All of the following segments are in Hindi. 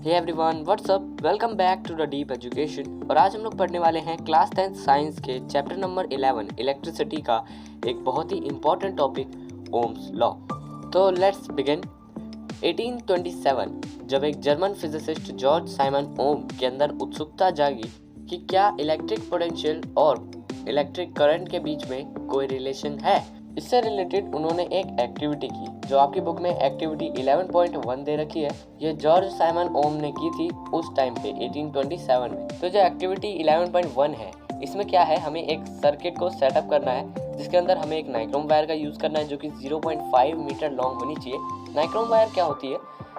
Hey everyone, what's up, welcome back to the deep education. और आज हम लोग पढ़ने वाले हैं क्लास 10 साइंस के चैप्टर नंबर 11 इलेक्ट्रिसिटी का एक बहुत ही इम्पॉर्टेंट टॉपिक ओम्स लॉ। तो लेट्स बिगिन। 1827 जब एक German physicist George Simon Ohm के अंदर उत्सुकता जागी कि क्या इलेक्ट्रिक पोटेंशियल और इलेक्ट्रिक करंट के बीच में कोई रिलेशन है, इससे रिलेटेड उन्होंने एक एक्टिविटी की जो आपकी बुक में एक्टिविटी 11.1 दे रखी है। ये जॉर्ज साइमन ओम ने की थी उस टाइम पे 1827 में। तो जो एक्टिविटी 11.1 है, इसमें क्या है, हमें एक सर्किट को सेटअप करना है जिसके अंदर हमें एक नाइक्रोम वायर का यूज़ करना है जो कि 0.5 मीटर लॉन्ग होनी चाहिए। नाइक्रोम वायर क्या होती है?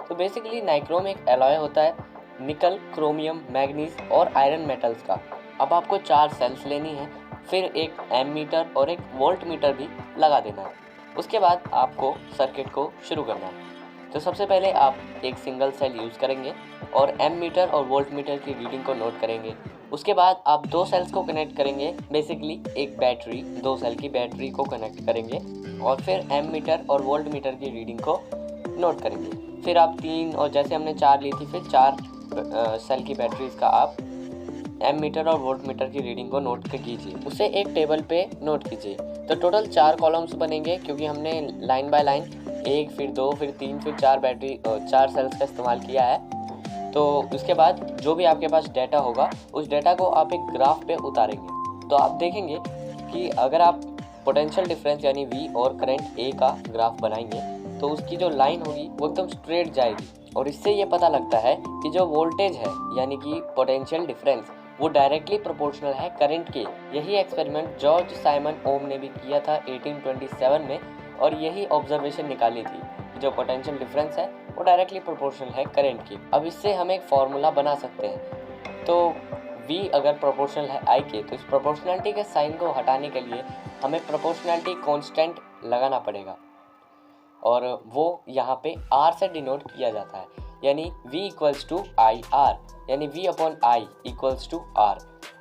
तो बेसिकली नाइक्रोम एक एलॉय होता है निकल, क्रोमियम, मैग्नीज और आयरन मेटल्स का। अब आपको 4 सेल्स लेनी है, फिर एक एमीटर और एक वोल्ट मीटर भी लगा देना है। उसके बाद आपको सर्किट को शुरू करना है। तो सबसे पहले आप एक सिंगल सेल यूज़ करेंगे और एमीटर और वोल्ट मीटर की रीडिंग को नोट करेंगे। उसके बाद आप 2 सेल्स को कनेक्ट करेंगे, बेसिकली एक बैटरी, 2 सेल की बैटरी को कनेक्ट करेंगे और फिर एमीटर और वोल्ट मीटर की रीडिंग को नोट करेंगे। फिर आप 3 और जैसे हमने 4 ली थी, फिर 4 सेल की बैटरीज का आप एमीटर और वोल्ट मीटर की रीडिंग को नोट कीजिए, उसे एक टेबल पे नोट कीजिए। तो टोटल 4 कॉलम्स बनेंगे क्योंकि हमने लाइन बाय लाइन 1 फिर 2 फिर 3 फिर 4 बैटरी 4 सेल्स का इस्तेमाल किया है। तो उसके बाद जो भी आपके पास डाटा होगा उस डाटा को आप एक ग्राफ पे उतारेंगे। तो आप देखेंगे कि अगर आप पोटेंशियल डिफरेंस यानी V और करंट A का ग्राफ बनाएंगे तो उसकी जो लाइन होगी वो एकदम स्ट्रेट जाएगी। और इससे ये पता लगता है कि जो वोल्टेज है यानी कि पोटेंशियल डिफरेंस वो डायरेक्टली प्रोपोर्शनल है करंट के। यही एक्सपेरिमेंट जॉर्ज साइमन ओम ने भी किया था 1827 में और यही ऑब्जर्वेशन निकाली थी कि जो पोटेंशियल डिफरेंस है वो डायरेक्टली प्रोपोर्शनल है करंट की। अब इससे हम एक फॉर्मूला बना सकते हैं। तो V अगर प्रोपोर्शनल है I के, तो इस प्रोपोर्शनलिटी के साइन को हटाने के लिए हमें प्रोपोर्शनलिटी कांस्टेंट लगाना पड़ेगा और वो यहाँ पे R से डिनोट किया जाता है, यानी V equals to I R, यानी V upon I equals to R।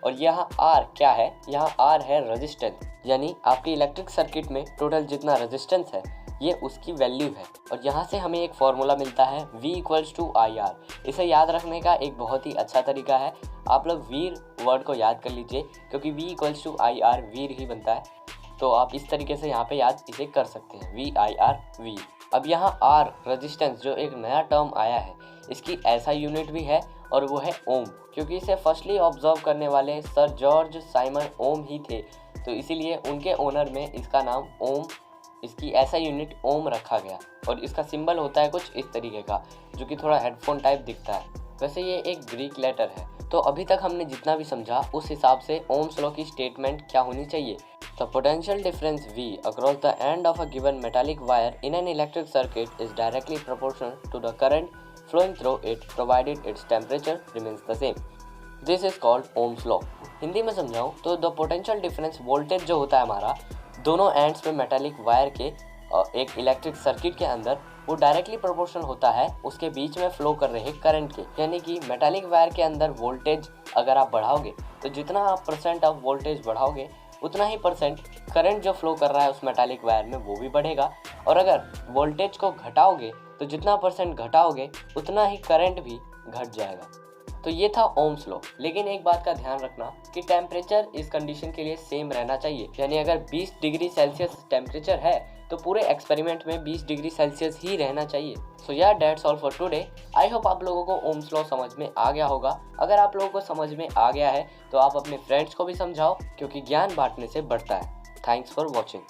और यहाँ R क्या है? यहाँ R है रेजिस्टेंस, यानी आपकी इलेक्ट्रिक सर्किट में टोटल जितना रेजिस्टेंस है ये उसकी वैल्यू है। और यहाँ से हमें एक फॉर्मूला मिलता है V equals to I R. इसे याद रखने का एक बहुत ही अच्छा तरीका है, आप लोग वीर वर्ड को याद कर लीजिए क्योंकि V equals to I R Veer ही बनता है। तो आप इस तरीके से यहाँ पे याद इसे कर सकते हैं, VIR वीर। अब यहाँ R रेजिस्टेंस जो एक नया टर्म आया है, इसकी ऐसा यूनिट भी है और वो है ओम, क्योंकि इसे फर्स्टली ऑब्जर्व करने वाले सर जॉर्ज साइमन ओम ही थे। तो इसीलिए उनके ओनर में इसका नाम ओम, इसकी ऐसा यूनिट ओम रखा गया। और इसका सिंबल होता है कुछ इस तरीके का जो कि थोड़ा हेडफोन टाइप दिखता है। वैसे ये एक ग्रीक लेटर है। तो अभी तक हमने जितना भी समझा उस हिसाब से ओम्स लॉ की स्टेटमेंट क्या होनी चाहिए। The potential difference V across the end of a given metallic wire in an electric circuit is directly proportional to the current flowing through it provided its temperature remains the same. This is called Ohm's law. Hindi में समझाऊँ तो the potential difference voltage जो होता है हमारा दोनों एंड्स में मेटालिक वायर के एक इलेक्ट्रिक सर्किट के अंदर, वो डायरेक्टली प्रोपोर्शनल होता है उसके बीच में फ्लो कर रहे करंट के। यानी कि मेटालिक वायर के अंदर वोल्टेज अगर आप बढ़ाओगे तो जितना आप परसेंट ऑफ वोल्टेज बढ़ाओगे उतना ही परसेंट करंट जो फ्लो कर रहा है उस मेटालिक वायर में वो भी बढ़ेगा। और अगर वोल्टेज को घटाओगे तो जितना परसेंट घटाओगे उतना ही करंट भी घट जाएगा। तो ये था ओम्स लॉ। लेकिन एक बात का ध्यान रखना कि टेम्परेचर इस कंडीशन के लिए सेम रहना चाहिए, यानी अगर 20 डिग्री सेल्सियस टेम्परेचर है तो पूरे एक्सपेरिमेंट में 20 डिग्री सेल्सियस ही रहना चाहिए। सो यार, that's all for today. I hope आप लोगों को ओम्स लॉ समझ में आ गया होगा। अगर आप लोगों को समझ में आ गया है तो आप अपने फ्रेंड्स को भी समझाओ क्योंकि ज्ञान बांटने से बढ़ता है। Thanks for watching.